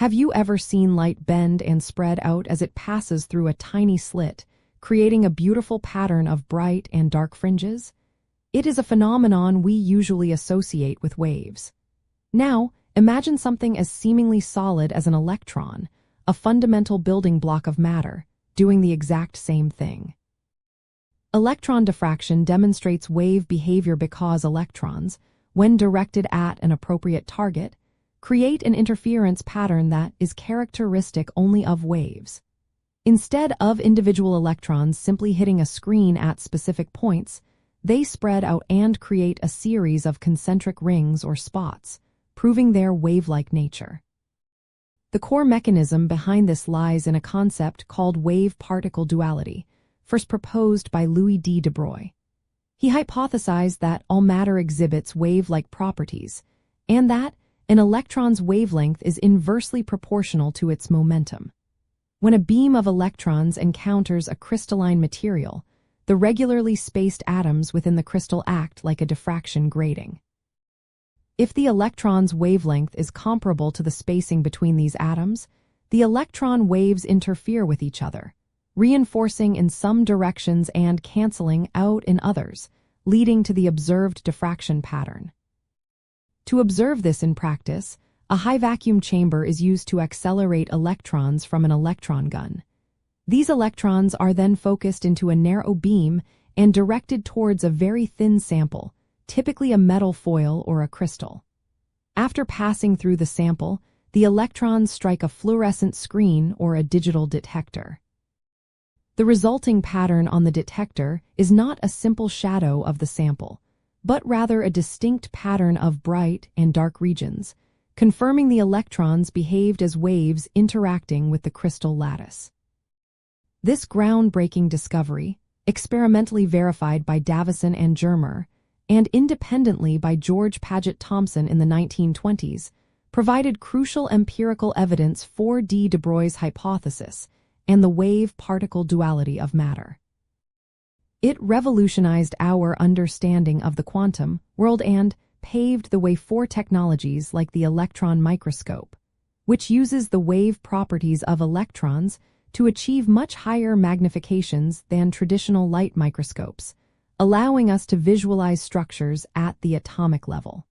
Have you ever seen light bend and spread out as it passes through a tiny slit, creating a beautiful pattern of bright and dark fringes? It is a phenomenon we usually associate with waves. Now, imagine something as seemingly solid as an electron, a fundamental building block of matter, doing the exact same thing. Electron diffraction demonstrates wave behavior because electrons, when directed at an appropriate target, create an interference pattern that is characteristic only of waves. Instead of individual electrons simply hitting a screen at specific points, they spread out and create a series of concentric rings or spots, proving their wave-like nature. The core mechanism behind this lies in a concept called wave-particle duality, first proposed by Louis de Broglie. He hypothesized that all matter exhibits wave-like properties, and that an electron's wavelength is inversely proportional to its momentum. When a beam of electrons encounters a crystalline material, the regularly spaced atoms within the crystal act like a diffraction grating. If the electron's wavelength is comparable to the spacing between these atoms, the electron waves interfere with each other, reinforcing in some directions and canceling out in others, leading to the observed diffraction pattern. To observe this in practice, a high-vacuum chamber is used to accelerate electrons from an electron gun. These electrons are then focused into a narrow beam and directed towards a very thin sample, typically a metal foil or a crystal. After passing through the sample, the electrons strike a fluorescent screen or a digital detector. The resulting pattern on the detector is not a simple shadow of the sample, but rather a distinct pattern of bright and dark regions, confirming the electrons behaved as waves interacting with the crystal lattice. This groundbreaking discovery, experimentally verified by Davison and Germer, and independently by George Paget Thomson in the 1920s, provided crucial empirical evidence for de Broglie's hypothesis and the wave-particle duality of matter. It revolutionized our understanding of the quantum world and paved the way for technologies like the electron microscope, which uses the wave properties of electrons to achieve much higher magnifications than traditional light microscopes, allowing us to visualize structures at the atomic level.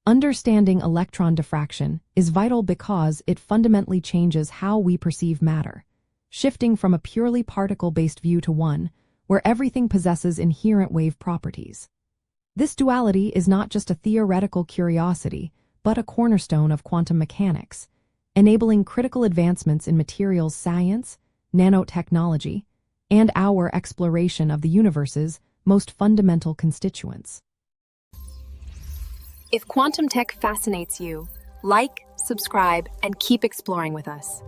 Understanding electron diffraction is vital because it fundamentally changes how we perceive matter, shifting from a purely particle-based view to one where everything possesses inherent wave properties. This duality is not just a theoretical curiosity, but a cornerstone of quantum mechanics, enabling critical advancements in materials science, nanotechnology, and our exploration of the universe's most fundamental constituents. If quantum tech fascinates you, like, subscribe, and keep exploring with us.